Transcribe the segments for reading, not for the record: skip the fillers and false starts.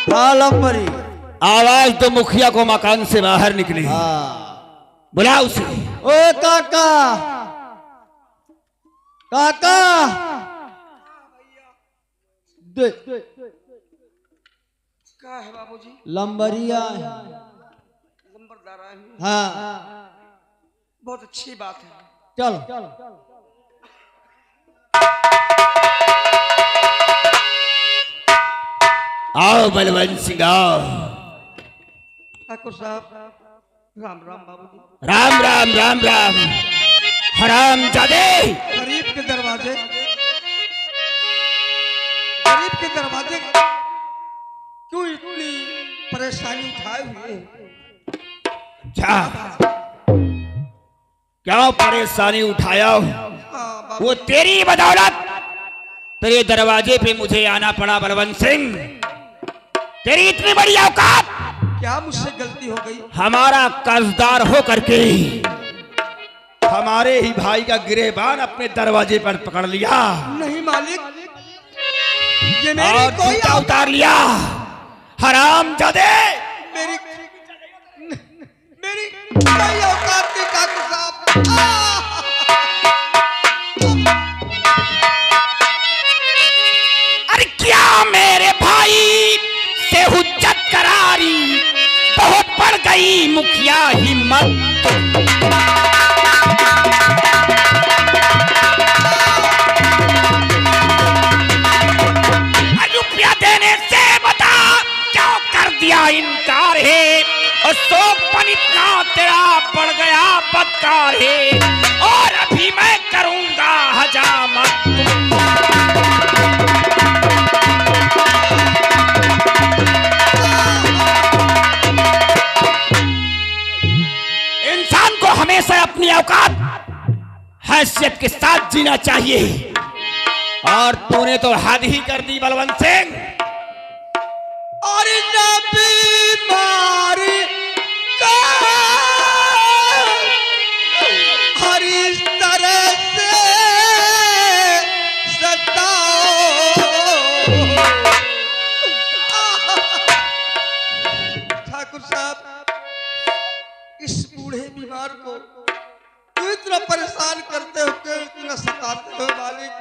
हाँ लंबरी। आवाज तो मुखिया को मकान से बाहर निकली। बुला उसे। ओ काका, काका दे। क्या है बाबूजी? लंबरिया। नंबरदार आए हैं। हाँ बहुत अच्छी बात है। चल। आओ बलवंत सिंह आओ। ठाकुर साहब राम राम बाबूजी। राम राम राम राम। हराम जादे। गरीब के दरवाजे क्यों इतनी परेशानी उठाए हुए हैं? क्या क्या परेशानी उठाया? हाँ बाबू, वो तेरी बदौलत तेरे दरवाजे पे मुझे आना पड़ा बलवंत सिंह। तेरी इतनी बड़ी औकात। क्या मुझसे गलती हो गई? हमारा कर्जदार हो करके हमारे ही भाई का गिरेबान अपने दरवाजे पर पकड़ लिया नहीं मालिक, ये और मेरी कोई जूता उतार लिया। हराम जादे। मेरी मेरी कोई औकात नहीं ठाकुर साहब। अरे क्या मेरे भाई से हुज्जत करारी, बहुत बढ़ गई मुखिया हिम्मत। रुपया देने से बता क्यों कर दिया इनकार है। अशोकपन इतना तेरा बढ़ गया बदकार है, और अभी मैं करूंगा हजामत। इंसान को हमेशा अपनी औकात हैसियत के साथ जीना चाहिए, और तूने तो हद ही कर दी बलवंत सिंह। और बीमारी का हर इस तरह से सताओ। ठाकुर साहब, इस बूढ़े बीमार को क्यों इतना परेशान करते हो, क्यों इतना सताते हो मालिक?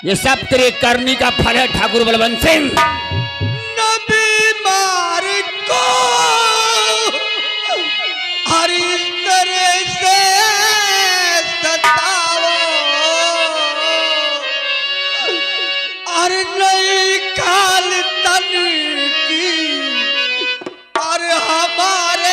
ये सब तेरे करनी का फल है ठाकुर बलवंत सिंह। न बीमारी को हर इस तरह से सताओ, और नई काल तन की और हमारे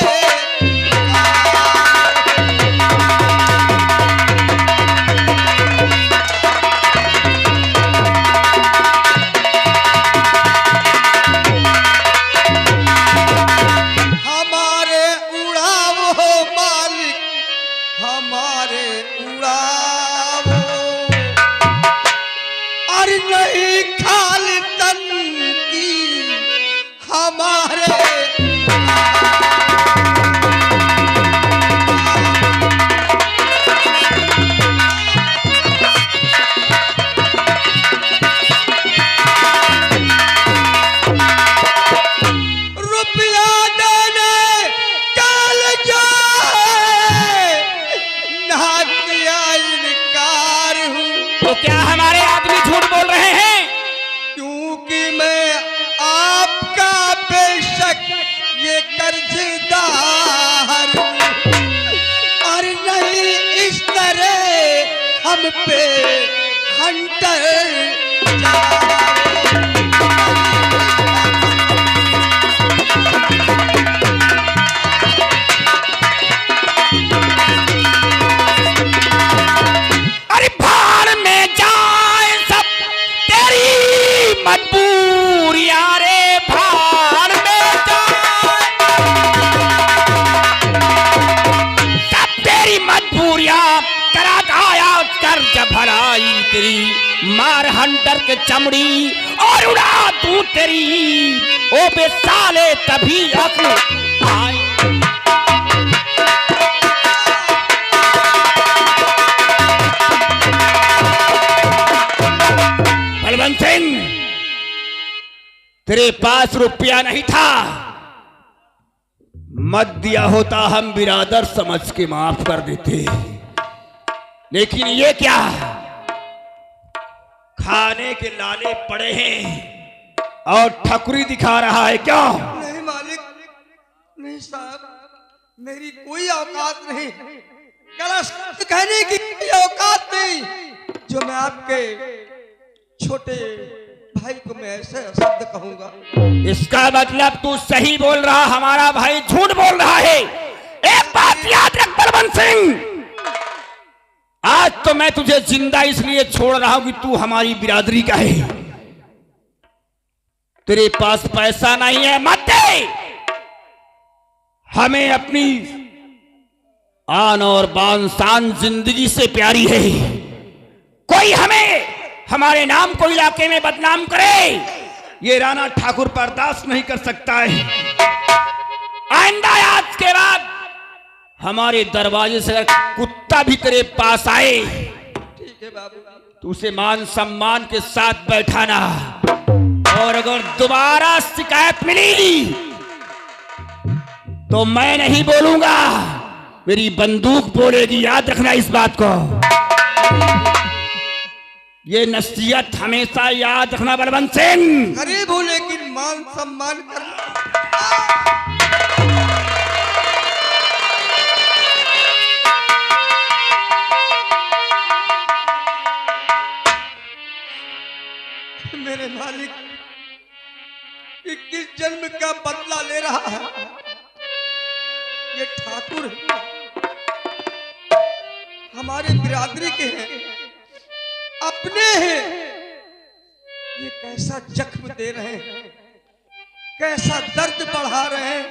तो क्या हमारे आदमी झूठ बोल रहे हैं? क्योंकि मैं आपका बेशक ये कर्जदार और नहीं इस तरह हम पे हंटर तेरी मार हंटर के चमड़ी और उड़ा तू तेरी ओ बेसाले तभी अक्ल आए। बलवंत सिंह, तेरे पास रुपया नहीं था, मत दिया होता हम बिरादर समझ के माफ कर देते। लेकिन ये क्या, खाने के लाले पड़े हैं और ठकुरी दिखा रहा है क्या? नहीं मालिक, नहीं साहब, मेरी कोई औकात नहीं, गलत कहने की कोई औकात नहीं जो मैं आपके छोटे भाई को मैं ऐसे शब्द कहूंगा। इसका मतलब तू सही बोल रहा, हमारा भाई झूठ बोल रहा है। एक बात याद रख बलवंत सिंह, आज तो मैं तुझे जिंदा इसलिए छोड़ रहा हूं कि तू हमारी बिरादरी का है। तेरे पास पैसा नहीं है, मत दे। हमें अपनी आन और बान शान जिंदगी से प्यारी है। कोई हमें हमारे नाम को इलाके में बदनाम करे, ये राणा ठाकुर बर्दाश्त नहीं कर सकता है। आइंदा आज के बाद हमारे दरवाजे से कुत्ता भी तेरे पास आए, ठीक है बाबू, तो उसे मान सम्मान के साथ बैठाना, और अगर दोबारा शिकायत मिली तो मैं नहीं बोलूंगा, मेरी बंदूक बोलेगी। याद रखना इस बात को, ये नसीहत हमेशा याद रखना बलवंत सिंह। गरीब हूं लेकिन मान सम्मान करना। मेरे मालिक 21 जन्म का बदला ले रहा है ये ठाकुर, हमारे बिरादरी के हैं, अपने हैं। ये कैसा जख्म दे रहे हैं, कैसा दर्द बढ़ा रहे हैं।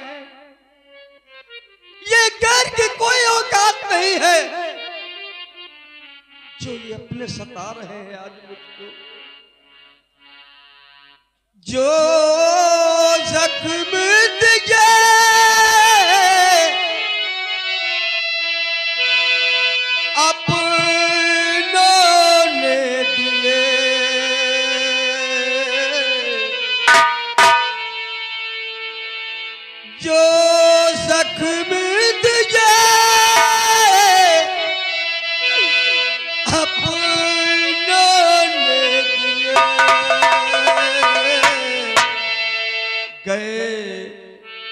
ये गैर की कोई औकात नहीं है जो ये अपने सता रहे हैं आज मुझको। जो जख्म दिए अपनों ने दिए, जो जख्म दिए अपनों ने दिए, गए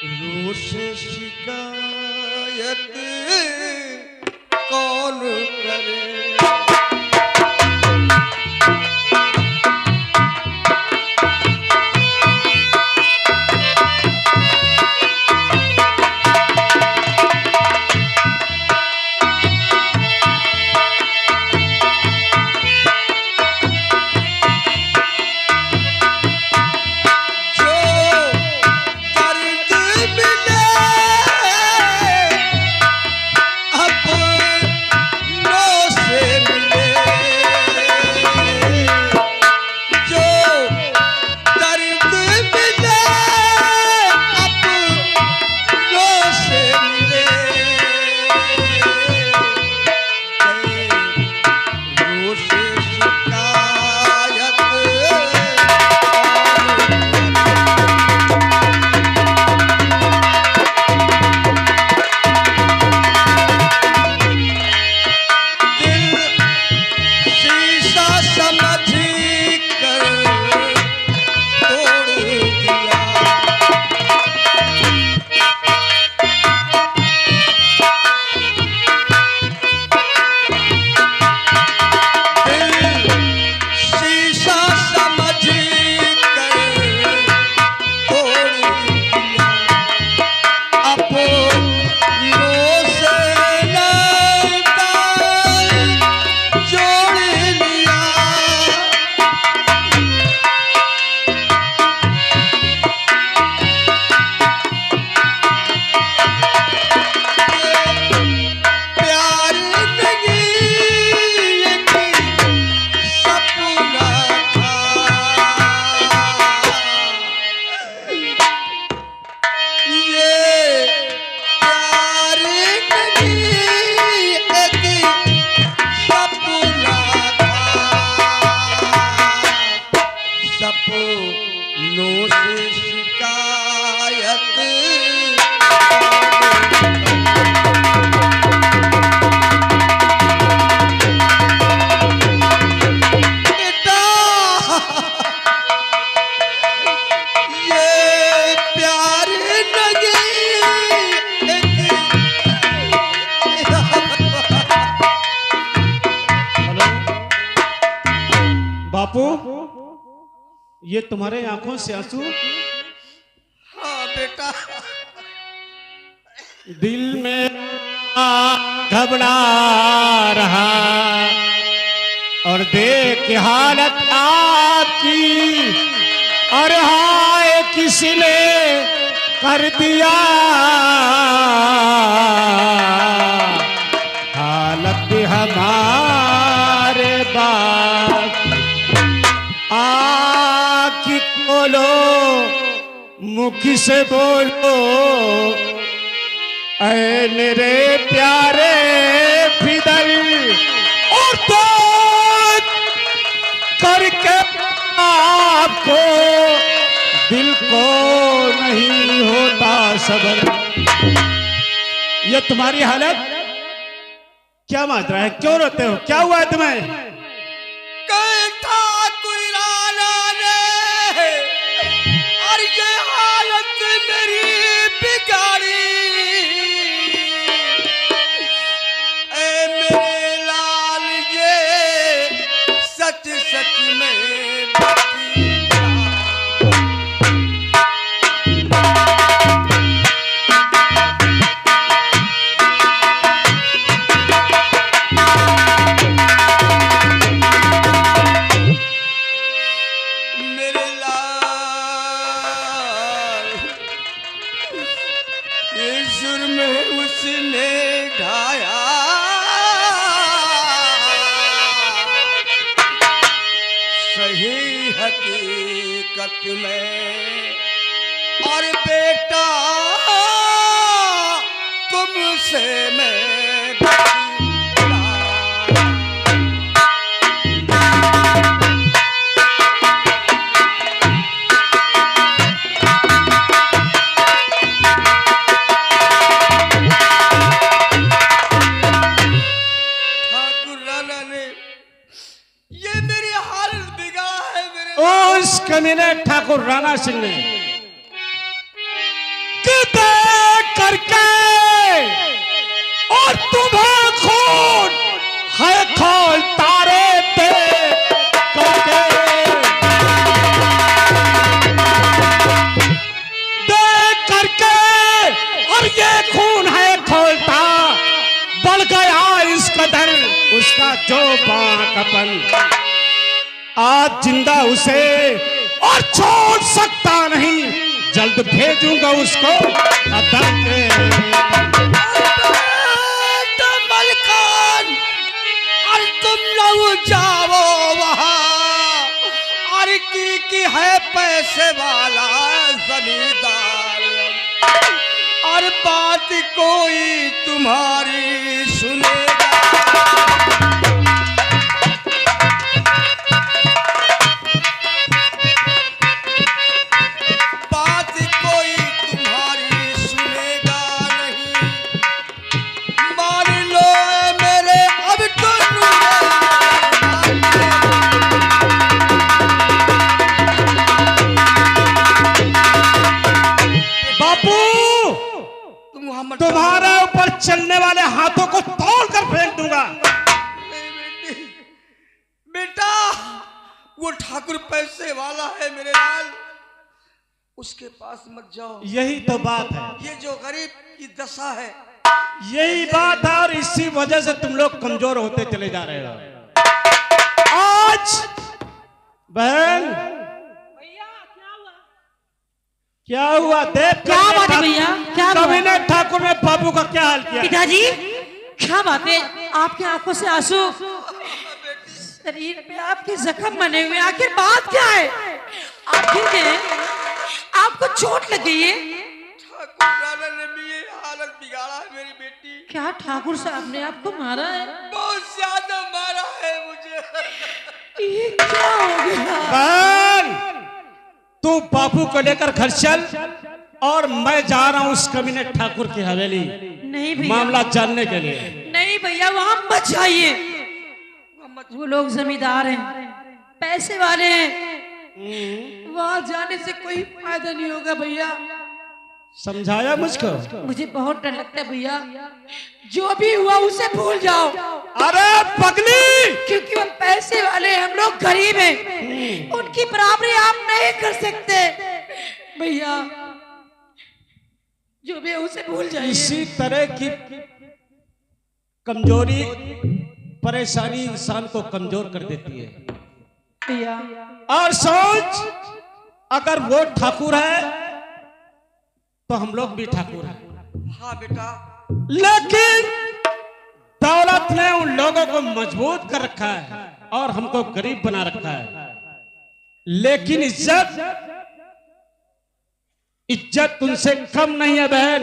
रोष शिकायत कौन करे। जो दर्द मिले ये तुम्हारे आंखों से आंसू? हाँ बेटा, दिल में घबरा रहा और देख के हालत आपकी, और हाय किसने कर दिया हालत हमारे बाप। आँख खोलो, मुख से बोलो, ऐ मेरे प्यारे फिदल, और तो करके आपको दिल को नहीं होता सबर। ये तुम्हारी हालत क्या मात्रा है? क्यों रोते हो? क्या हुआ है तुम्हें? ठाकुर राणा ने और ये हालत मेरी बिगाड़ी। ए मेरे लाल, ये सच सच में हकीकत में, और बेटा तुमसे मैं ठाकुर राणा ने ये मेरी हालत बिगाड़ा है। उस कमीने ठाकुर राणा सिंह ने करके और तुम्हें खून है खोल तारे पे करके दे करके, और ये खून है खोलता बढ़ गया इस कदर उसका जो बांकपन। आज जिंदा उसे और छोड़ सकता नहीं, जल्द भेजूंगा उसको अदर के। मलकान, और तुम लोग जाओ वहाँ, और की है पैसे वाला जमींदार, और बात कोई तुम्हारी सुनेगा। तुम्हारे ऊपर चलने वाले हाथों को तोड़ कर फेंक दूंगा। बेटा, वो ठाकुर पैसे वाला है मेरे लाल, उसके पास मत जाओ। यही तो बात है, ये जो गरीब की दशा है, यही बात है, और इसी वजह से तुम लोग कमजोर होते चले जा रहे हो। आज बहन क्या हुआ? देख क्या बात है भैया? क्या कमीने ठाकुर ने बाबू का क्या हाल किया? पिताजी क्या बात है? आपकी आंखों से आंसू, शरीर पे आपके जख्म बने हुए, आखिर बात क्या है? आप गिर गए, आपको चोट लग गई है? ठाकुर राणा ने भी ये हालत बिगाड़ा है मेरी बेटी। क्या ठाकुर साहब ने आपको मारा है? बहुत ज्यादा मारा है मुझे। ये क्या हो गया? बहन, तू बापू को लेकर घर चल, और मैं जा रहा हूँ उस कमीने ठाकुर की हवेली नहीं भैया, मामला जानने के लिए। नहीं भैया, वहां मत जाइए। वो लोग जमींदार हैं, पैसे वाले हैं, वहां जाने से कोई फायदा नहीं होगा भैया। समझाया मुझको। मुझे बहुत डर लगता है भैया, जो भी हुआ उसे भूल जाओ। अरे पगली, क्योंकि वो पैसे वाले, हम लोग गरीब हैं, उनकी बराबरी आप नहीं कर सकते भैया। जो भी है उसे भूल जाइए। इसी तरह की कमजोरी, परेशानी इंसान को कमजोर कर देती है। भैया और सोच, अगर वो ठाकुर है तो हम लोग भी ठाकुर हैं। हाँ बेटा, लेकिन दौलत ने उन लोगों को मजबूत कर रखा है और हमको गरीब बना रखा है। लेकिन इज्जत उनसे कम नहीं है बहन।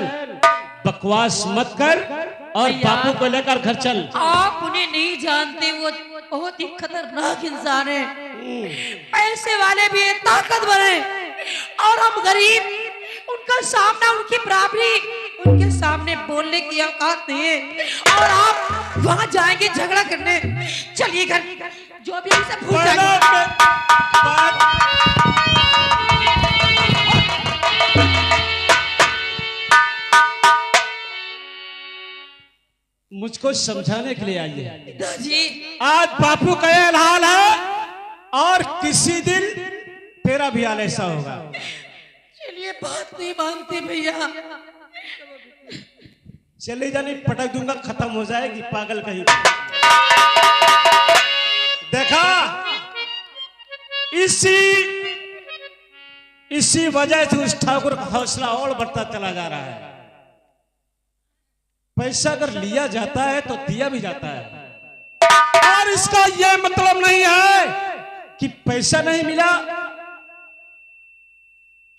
बकवास मत कर और बापू को लेकर घर चल। आप उन्हें नहीं जानते, वो बहुत ही खतरनाक इंसान है। पैसे वाले भी है, ताकतवर है, और हम गरीब, उनका सामना, उनकी बराबरी, उनके सामने बोलने की औकात नहीं है। और आप वहां जाएंगे झगड़ा करने। चलिए घर, जो भी हमसे भूल जाएंगे। मुझको समझाने के लिए आइए। पिताजी, आज बापू का ये हाल है और किसी दिन तेरा भी हाल ऐसा होगा। चलिए, बात नहीं मानते भैया। चले जाने, पटक दूंगा, खत्म हो जाएगी पागल कहीं। देखा, इसी वजह से उस ठाकुर का हौसला और बढ़ता चला जा रहा है। पैसा अगर लिया जाता है तो दिया भी जाता है। और इसका यह मतलब नहीं है कि पैसा नहीं मिला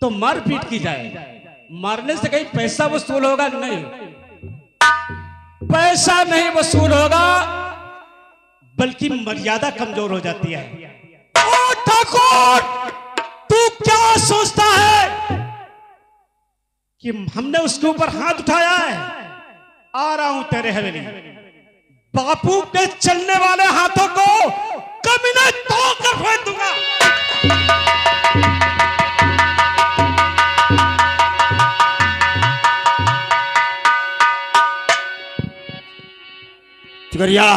तो मारपीट की जाए। मारने से कहीं पैसा वसूल होगा? नहीं, पैसा नहीं वसूल होगा, बल्कि मर्यादा कमजोर हो जाती है। ओ ठाकुर, तू क्या सोचता है कि हमने उसके ऊपर हाथ उठाया है? आ रहा हूं तेरे हवेली। बापू के चलने वाले हाथों को कभी नहीं तोड़कर फेंक दूंगा। चिकरिया,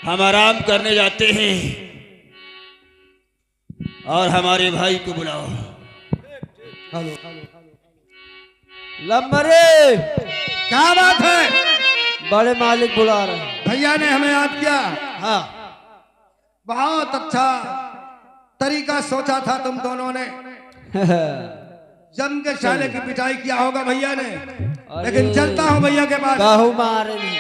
हम आराम करने जाते हैं और हमारे भाई को बुलाओ। लंबरे, क्या बात है? बड़े मालिक बुला रहे हैं। भैया ने हमें याद किया। हाँ, बहुत अच्छा तरीका सोचा था तुम दोनों ने। जम के साले की पिटाई किया होगा भैया ने, लेकिन चलता हूँ भैया के पास। काहू मारे नहीं।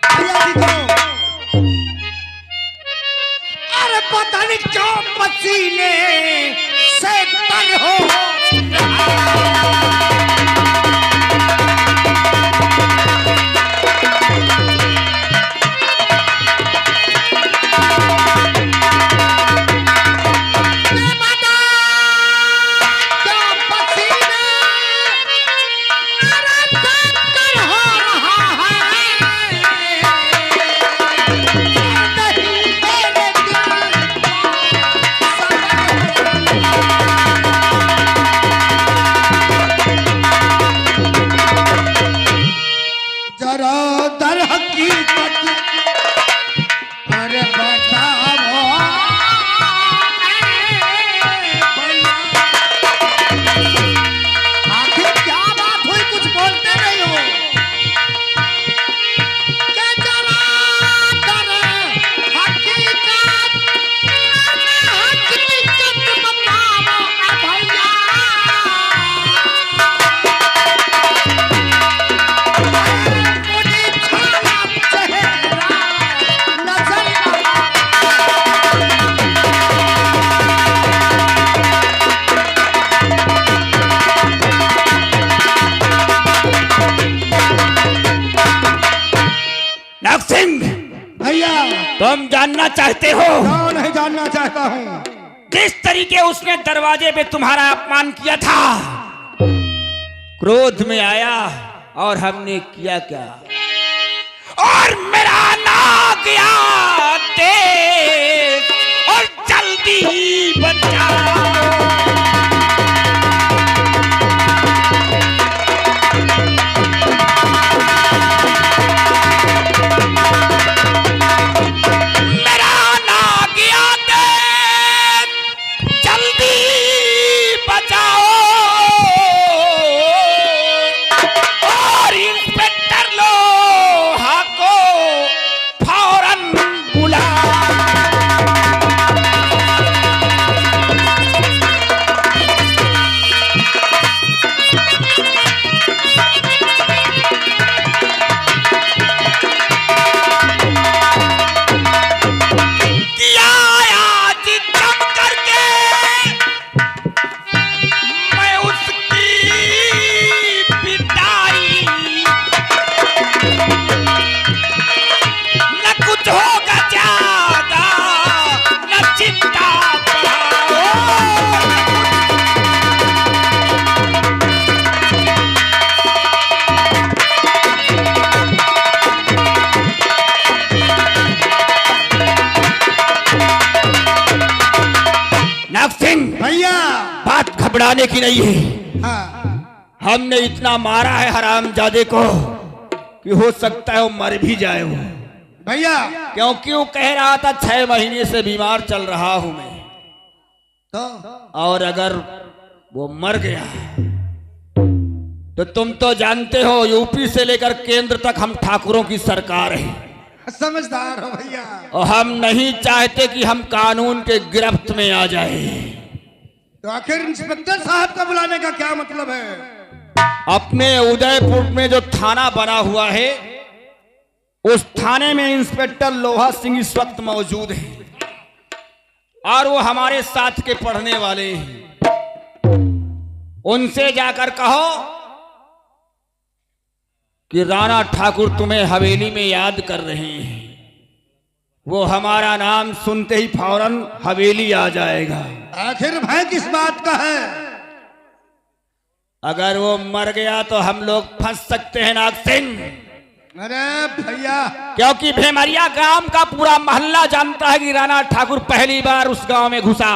भैया जी को अरे पता नहीं क्यों पसीने से तर हो। तुम जानना चाहते हो? नहीं जानना चाहता हूँ। किस तरीके उसने दरवाजे पे तुम्हारा अपमान किया था? क्रोध में आया और हमने किया क्या? और मेरा ना गया दे घबराने की नहीं है। हाँ हमने इतना मारा है हरामजादे को कि हो सकता है वो मर भी जाए वो, भैया। क्योंकि वो कह रहा था 6 महीने से बीमार चल रहा हूं मैं, तो और अगर वो मर गया तो तुम तो जानते हो यूपी से लेकर केंद्र तक हम ठाकुरों की सरकार है, समझदार हो भैया। और हम नहीं चाहते कि हम कानून के गिरफ्त में आ जाए। तो आखिर इंस्पेक्टर साहब का बुलाने का क्या मतलब है? अपने उदयपुर में जो थाना बना हुआ है उस थाने में इंस्पेक्टर लोहा सिंह इस वक्त मौजूद है, और वो हमारे साथ के पढ़ने वाले हैं। उनसे जाकर कहो कि राणा ठाकुर तुम्हें हवेली में याद कर रहे हैं। वो हमारा नाम सुनते ही फौरन हवेली आ जाएगा। आखिर भय किस बात का है? अगर वो मर गया तो हम लोग फंस सकते हैं नाग सिंह, अरे भैया, क्योंकि भेमरिया गांव का पूरा मोहल्ला जानता है कि राणा ठाकुर पहली बार उस गांव में घुसा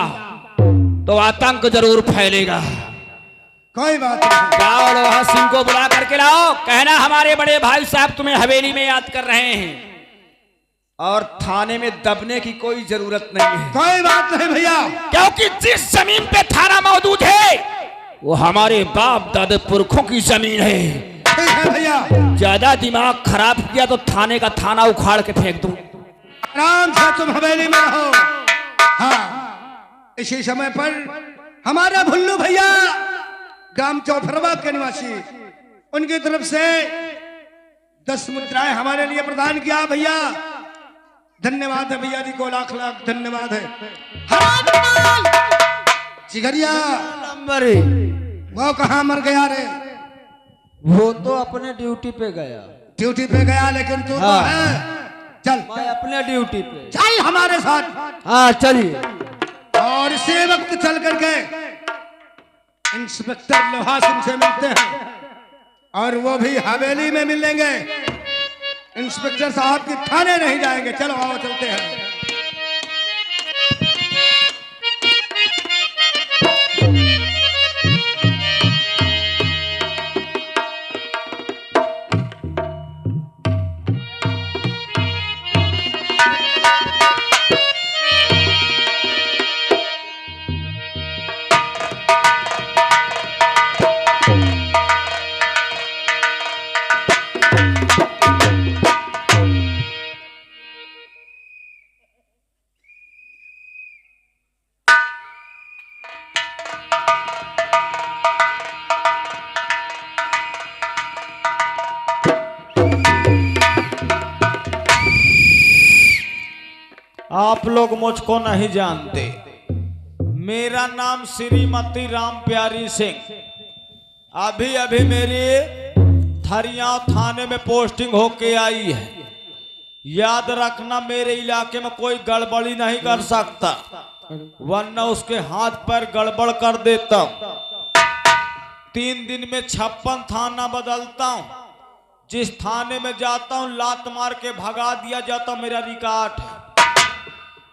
तो आतंक जरूर फैलेगा। कोई बात नहीं। जाओ लोहा सिंह को बुला करके लाओ, कहना हमारे बड़े भाई साहब तुम्हें हवेली में याद कर रहे हैं, और थाने में दबने की कोई जरूरत नहीं है। कोई बात नहीं भैया, क्योंकि जिस जमीन पे थाना मौजूद है वो हमारे बाप दादे पुरखों की जमीन है। ठीक है भैया। ज्यादा दिमाग खराब किया तो थाने का थाना उखाड़ के फेंक दूं। आराम से तुम हवेली में रहो। हाँ, इसी समय पर हमारा भुल्लू भैया ग्राम चौफरवा के निवासी, उनकी तरफ से 10 मुद्राएं हमारे लिए प्रदान किया। भैया धन्यवाद है, भैया जी को लाख लाख धन्यवाद है। चिगरिया नंबर वो कहाँ मर गया रे? वो तो अपने ड्यूटी पे गया। ड्यूटी पे गया, लेकिन तू तो हाँ। है। चल मैं अपने ड्यूटी पे। चल हमारे साथ। हाँ चलिए। और इसी वक्त चल करके इंस्पेक्टर लोहा सिंह से मिलते हैं, और वो भी हवेली में मिलेंगे। इंस्पेक्टर साहब की थाने नहीं जाएंगे। चलो आओ चलते हैं। आप लोग मुझको नहीं जानते। मेरा नाम श्रीमती राम प्यारी सिंह। अभी अभी मेरी थरिया थाने में पोस्टिंग होके आई है। याद रखना, मेरे इलाके में कोई गड़बड़ी नहीं कर सकता, वरना उसके हाथ पैर गड़बड़ कर देता हूं। 3 दिन में 56 थाना बदलता हूं। जिस थाने में जाता हूं लात मार के भगा दिया जाता, मेरा रिकॉर्ड है।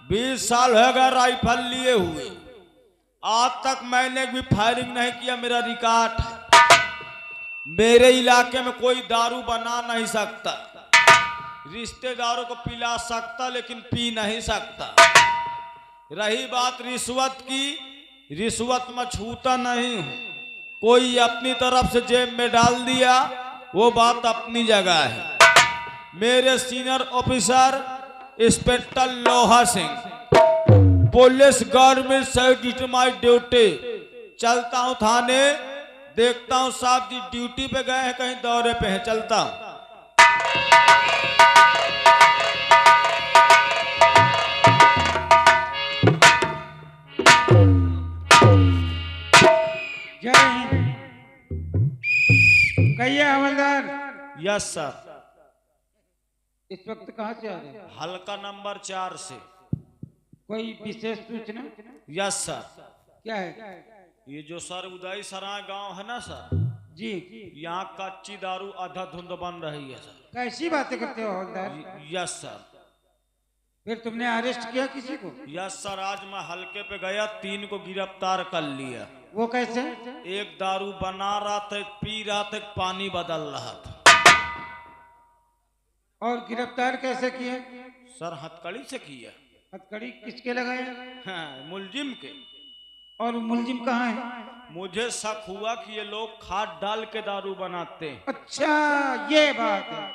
20 साल हो गए राइफल लिए हुए, आज तक मैंने भी फायरिंग नहीं किया, मेरा रिकॉर्ड है। मेरे इलाके में कोई दारू बना नहीं सकता, रिश्तेदारों को पिला सकता लेकिन पी नहीं सकता। रही बात रिश्वत की, रिश्वत में छूता नहीं हूं। कोई अपनी तरफ से जेब में डाल दिया, वो बात अपनी जगह है। मेरे सीनियर ऑफिसर इंस्पेक्टर लोहा Singh, police government service my duty. चलता हूं थाने, देखता हूं साहब जी ड्यूटी पे गए हैं, कहीं दौरे पे हैं। चलता हूं। जय हिंद। कहिए हवलदार, यस सर। इस वक्त कहाँ से आ रहे हैं? हल्का नंबर 4 से। कोई विशेष सूचना? Yes sir. क्या है? ये जो सर उदय सराय गांव है ना सर, जी, यहाँ कच्ची दारू आधा धुंध बन रही है सर। कैसी बातें करते हो हवलदार? Yes sir. फिर तुमने अरेस्ट किया किसी को? यस सर, आज मैं हल्के पे गया, 3 को गिरफ्तार कर लिया। वो कैसे? एक दारू बना रहा था, एक पी रहा था, एक पानी बदल रहा था। और गिरफ्तार कैसे किए? सर हथकड़ी से किया। हथकड़ी किसके लगाए? हाँ, मुलजिम के। और मुलजिम कहाँ है? मुझे शक हुआ कि ये लोग खाद डाल के दारू बनाते हैं। अच्छा, ये बात है।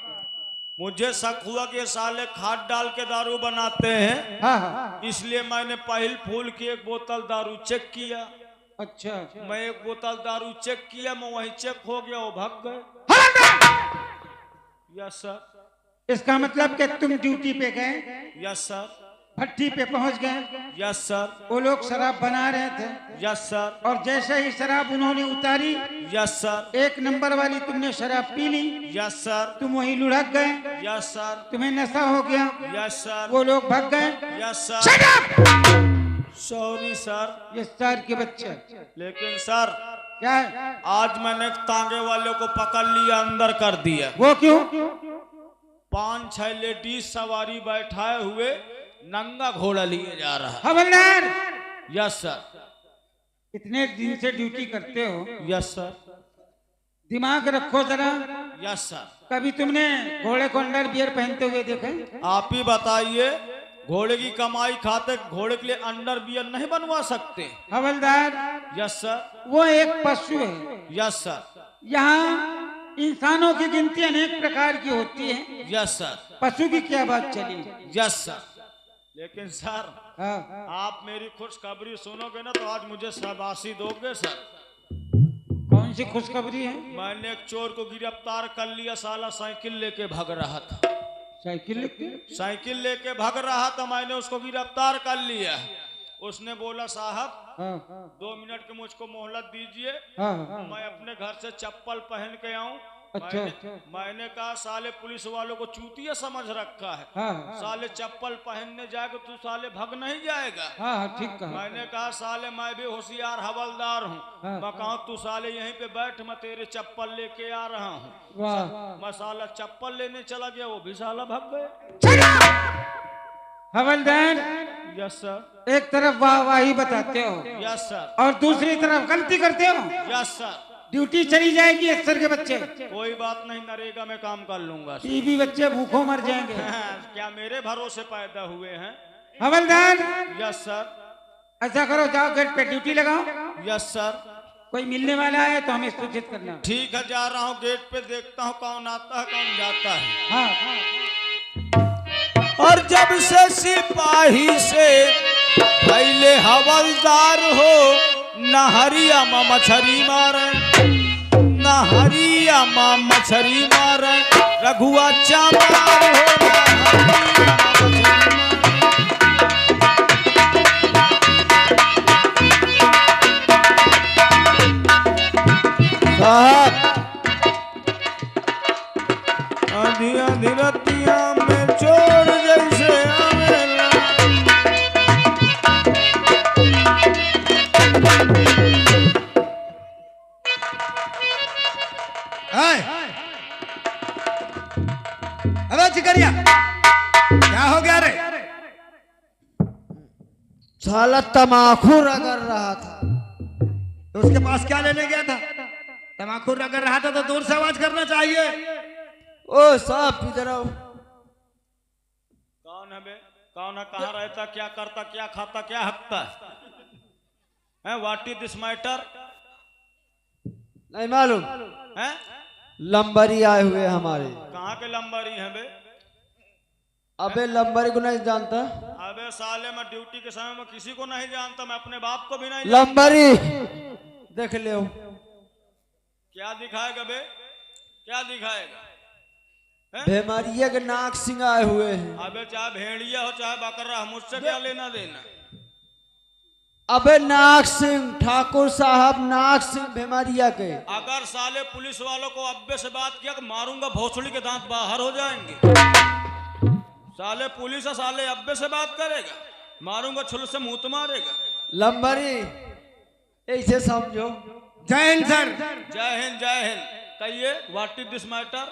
मुझे शक हुआ कि ये साले खाद डाल के दारू बनाते हैं, हाँ हाँ। इसलिए मैंने पहल फूल की एक बोतल दारू चेक किया। अच्छा, मैं एक बोतल दारू चेक किया, मैं वहीं चेक हो गया, वो भाग गए। Yes sir. इसका मतलब कि तुम ड्यूटी पे गए, यस सर। भट्टी पे पहुंच गए, यस सर। वो लोग शराब बना रहे थे, यस सर। और जैसे ही शराब उन्होंने उतारी, यस सर। एक नंबर वाली तुमने शराब पी ली, यस सर। तुम वहीं लुढ़क गए, यस सर। तुम्हें नशा हो गया, यस सर। वो लोग भाग गए। Yes sir. Sorry sir. ये सर के बच्चे। लेकिन सर क्या है? आज मैंने एक तांगे वाले को पकड़ लिया, अंदर कर दिया। वो क्यों? 5-6 लेडीज सवारी बैठाए हुए नंगा घोड़ा लिए जा रहा है। हवलदार, यस सर। इतने दिन से ड्यूटी करते हो, यस सर। दिमाग रखो जरा। Yes sir. कभी तुमने घोड़े को अंडर बियर पहनते हुए देखे? आप ही बताइए, घोड़े की कमाई खाते घोड़े के लिए अंडर बियर नहीं बनवा सकते? हवलदार, यस सर। वो एक पशु है। Yes sir. यहाँ इंसानों की गिनती अनेक प्रकार की होती है, यस सर। पशु की क्या बात चली? Yes sir. लेकिन सर हाँ। आप मेरी खुशखबरी सुनोगे ना तो आज मुझे शाबाशी दोगे सर। कौन सी खुशखबरी है? मैंने एक चोर को गिरफ्तार कर लिया, साला साइकिल लेके भाग रहा था। साइकिल लेके? साइकिल लेके भाग रहा था, मैंने उसको गिरफ्तार कर लिया। उसने बोला साहब हाँ 2 मिनट के मुझको मोहलत दीजिए, हाँ। मैं अपने घर से चप्पल पहन के आऊं। अच्छा, मैंने कहा साले पुलिस वालों को चूतिया समझ रखा है, हाँ साले चप्पल पहनने जाएगा तू साले भाग नहीं जाएगा। हाँ, ठीक कहा। मैंने कहा साले मैं भी होशियार हवलदार हूँ, हाँ। मैं कहूँ तू साले यहीं पे बैठ, मैं तेरे चप्पल लेके आ रहा हूँ। वाह, मैं साला चप्पल लेने चला गया, वो भी साला भाग गए। हवलदार, यस सर। एक तरफ वाहवाही बताते हो यस सर। और दूसरी तरफ गलती करते हो। Yes sir. ड्यूटी चली जाएगी अक्सर के बच्चे। कोई बात नहीं, नरेगा में काम कर लूंगा। टीबी बच्चे भूखों मर जाएंगे। क्या मेरे भरोसे पैदा हुए हैं? हवलदार, यस सर। ऐसा करो, जाओ गेट पे ड्यूटी लगाओ। Yes sir. कोई मिलने वाला है तो हमें सूचित करना। ठीक है, जा रहा हूँ गेट पे, देखता हूँ कौन आता है कौन जाता है। हाँ, और जब से सिपाही से पहले हवलदार हो, नहरिया में मछरी मारे, नहरिया में मछरी मारे, रघुआ चामार हो, साहब आधी आधी रतिया में चोर जैसे आवेला। अबे चिकरिया, क्या हो गया रे? साला तमाकू रगड़ रहा था। तो उसके पास क्या लेने गया था? तमाकू रगड़ रहा था तो दूर से आवाज करना चाहिए। ओ साहब इधर आओ। कौन है बे? कौन है? कहाँ रहता, क्या करता, क्या खाता, क्या हकता है? What is this matter? नहीं मालूम, हैं? लंबरी आए हुए हमारे। कहाँ के लंबरी हैं बे? अबे लंबरी को नहीं जानता? अबे साले मैं ड्यूटी के समय में किसी को नहीं जानता, मैं अपने बाप को भी नहीं लंबरी देख ले। क्या दिखाएगा बे? क्या दिखाएगा? भेमरिया के नाक सिंह आए हुए हैं। अबे चाहे भेड़िया हो चाहे बकरा, मुझसे क्या लेना देना? अबे नाग सिंह, ठाकुर साहब नाग सिंह भेमरिया के। अगर साले पुलिस वालों को अब्बे से बात किया कि मारूंगा, भोसड़ी के दांत बाहर हो जाएंगे। साले पुलिस है, साले अब्बे से बात करेगा, मारूंगा छुल से मुंह तो मारेगा। लंबरी ऐसे समझो। जय हिंद सर। जय हिंद जय हिंद। कहिए what is this matter?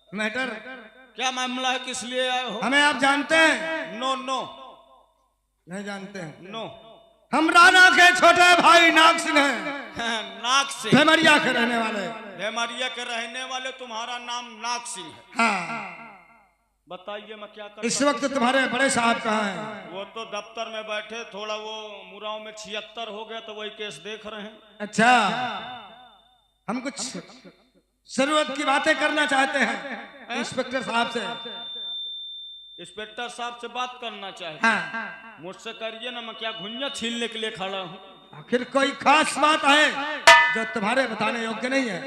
Matter? क्या मामला है, किस लिए आए हो? हमें आप जानते हैं? नो नो नहीं जानते हैं। नो। हम राणा के छोटे भाई नाग सिंह हैं, नाग सिंह, भेमरिया के रहने वाले। भेमरिया के रहने वाले, तुम्हारा नाम नाग सिंह है। हाँ। बताइए मैं क्या कर इस वक्त तुम्हारे बड़े साहब कहाँ हैं? वो तो दफ्तर में बैठे, थोड़ा वो मुराव में 76 हो गया तो वही केस देख रहे हैं। अच्छा, हम कुछ जरूरत की बातें करना चाहते हैं इंस्पेक्टर साहब से। इंस्पेक्टर साहब से बात करना चाहिए। हाँ। मुझसे करिए ना, मैं क्या घुंजा छीलने के लिए खड़ा हूँ। आखिर कोई खास बात है जो तुम्हारे बताने योग्य नहीं है?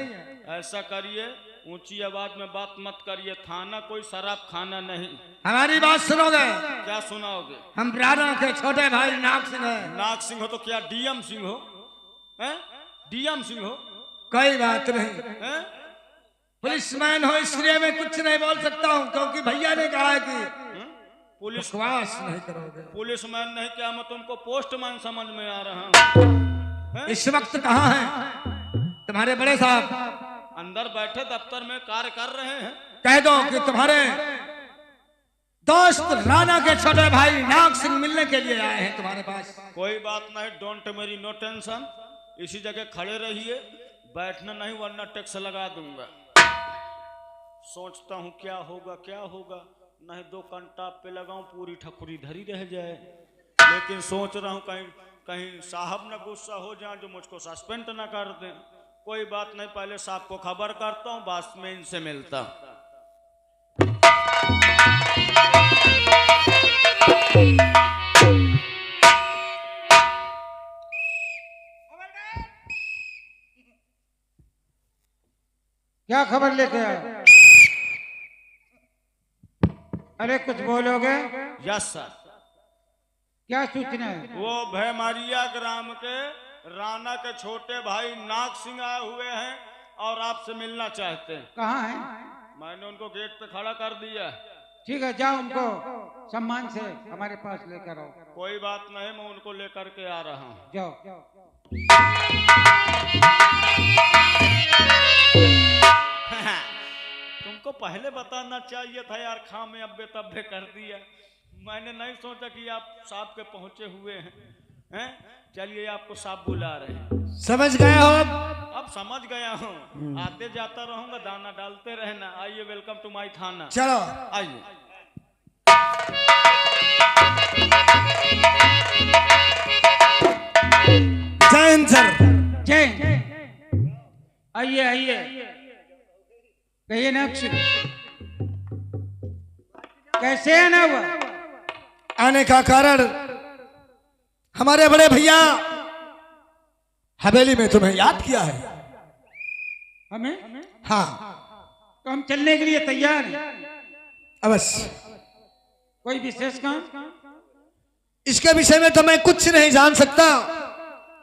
ऐसा करिए, ऊंची आवाज में बात मत करिए। थाना कोई शराब खाना नहीं। हमारी बात सुनोगे? क्या सुनाओगे? हम राणा के छोटे भाई नाग सिंह हैं। नाग सिंह हो तो क्या डीएम सिंह हो? हैं? डीएम सिंह हो? कोई बात नहीं, हैं? पुलिसमैन हो इसलिए मैं कुछ नहीं बोल सकता हूँ, क्योंकि भैया ने कहा है कि पुलिस बकवास नहीं करोगे। पुलिसमैन नहीं, क्या मैं तुमको पोस्टमैन समझ में आ रहा हूँ? इस वक्त कहाँ हैं तुम्हारे बड़े साहब? अंदर बैठे दफ्तर में कार्य कर रहे हैं। कह दो कि तुम्हारे दोस्त राणा के छोटे भाई नाग सिंह मिलने के लिए आए हैं तुम्हारे पास। कोई बात नहीं, डोंट मेरी नो टेंशन। इसी जगह खड़े रहिए, बैठना नहीं वरना टैक्स लगा दूंगा। सोचता हूँ क्या होगा क्या होगा, नहीं 2 घंटा पे लगाऊं पूरी ठकुरी धरी रह जाए। लेकिन सोच रहा हूँ कहीं कहीं साहब न गुस्सा हो जाए जो मुझको सस्पेंड न कर दें। कोई बात नहीं, पहले साहब को खबर करता हूँ, बाद में इनसे मिलता हूँ। क्या खबर लेके आए? अरे कुछ बोलोगे? Yes sir. क्या सूचना है? वो भेमरिया ग्राम के राणा के छोटे भाई नाग सिंह आए हुए हैं और आपसे मिलना चाहते हैं। कहाँ है? मैंने उनको गेट पे खड़ा कर दिया। ठीक है, जाओ उनको सम्मान से हमारे पास लेकर आओ। कोई बात नहीं, मैं उनको लेकर के आ रहा हूँ। जाओ। तुमको पहले बताना चाहिए था यार, खामे अब्बे तब्बे कर दिया। मैंने नहीं सोचा कि आप साहब के पहुंचे हुए हैं। चलिए, आपको साहब बुला रहे हैं। समझ गए हो? अब समझ गया हूँ, आते जाता रहूंगा, दाना डालते रहना। आइए, वेलकम टू माय थाना। चलो आइए। जय हिंद सर। जय आइए आइए, कहिए ना अक्षर, कैसे आना हुआ? आने का कारण हमारे बड़े भैया हवेली में तुम्हें याद किया है। हमें? हाँ, तो हम चलने के लिए तैयार हैं। अवश्य। कोई विशेष काम? इसके विषय में तो मैं कुछ नहीं जान सकता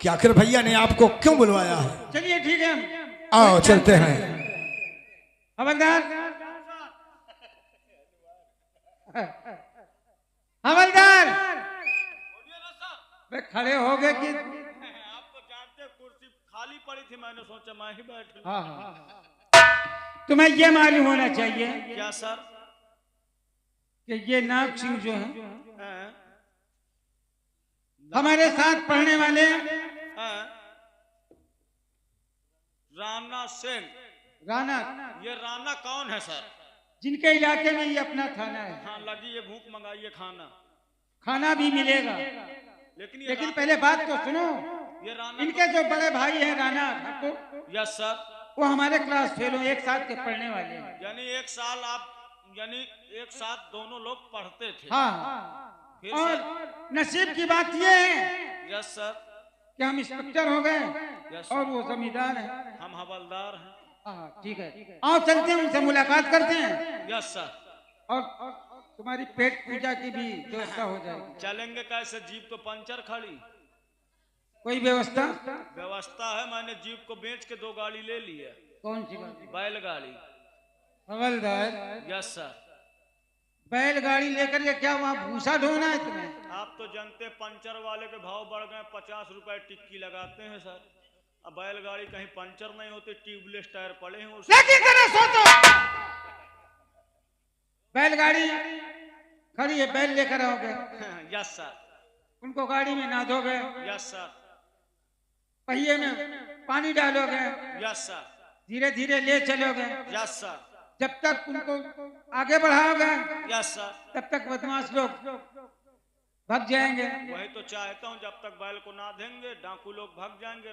कि आखिर भैया ने आपको क्यों बुलवाया है। चलिए ठीक है, हम आओ चलते हैं। हवलदार, हवलदार, वे खड़े हो गए कि? आप तो जानते, कुर्सी खाली पड़ी थी, मैंने सोचा मैं ही बैठ लूं। हाँ। तुम्हें ये मालूम होना चाहिए क्या सर? कि ये नाग सिंह जो है हैं? हमारे साथ पढ़ने वाले हैं? राणा सिंह। राणा, ये राणा कौन है सर? जिनके इलाके में ये अपना थाना है। हाँ, लगी ये भूख, मंगाइए खाना। खाना भी मिलेगा, लेकिन पहले बात तो सुनो। ये राणा, इनके जो बड़े भाई हैं राणा ठाकुर, यस सर। वो हमारे क्लास फेलो, एक साथ के पढ़ने वाले हैं। यानी एक साल आप, यानी एक साथ दोनों लोग पढ़ते थे? हाँ। फिर और सर? नसीब की बात ये है यस सर। कि हम इंस्पेक्टर हो गए यस और सर। वो जमींदार हैं। हम हवलदार हैं। हाँ ठीक है, आओ चलते हैं, उनसे मुलाकात करते हैं यस सर। और तुम्हारी पेट पूजा की भी व्यवस्था हो जाएगी। चलेंगे कैसे? जीप तो पंचर खड़ी। कोई व्यवस्था? व्यवस्था है, मैंने जीप को बेच के 2 गाड़ी ले ली है। कौन सी बात? बैलगाड़ी। हवलदार, यस सर। बैलगाड़ी लेकर के क्या वहाँ भूसा ढोना है तुम्हें? आप तो जानते, पंचर वाले के भाव बढ़ गए, 50 रुपए टिक्की लगाते हैं सर। अब बैलगाड़ी कहीं पंचर नहीं होती, ट्यूबलेस टायर पड़े हैं उसमें। लेकिन जरा सोचो, बैलगाड़ी खड़ी है, बैल लेकर आओगे, यस सर। उनको गाड़ी में नादोगे, यस सर, पहिए में पानी डालोगे, यस सर, धीरे धीरे ले चलोगे, यस सर, जब तक उनको आगे बढ़ाओगे यस सर। तब तक बदमाश लोग भाग जाएंगे। वही तो चाहता हूँ, जब तक बैल को ना देंगे डाकू लोग भाग जाएंगे।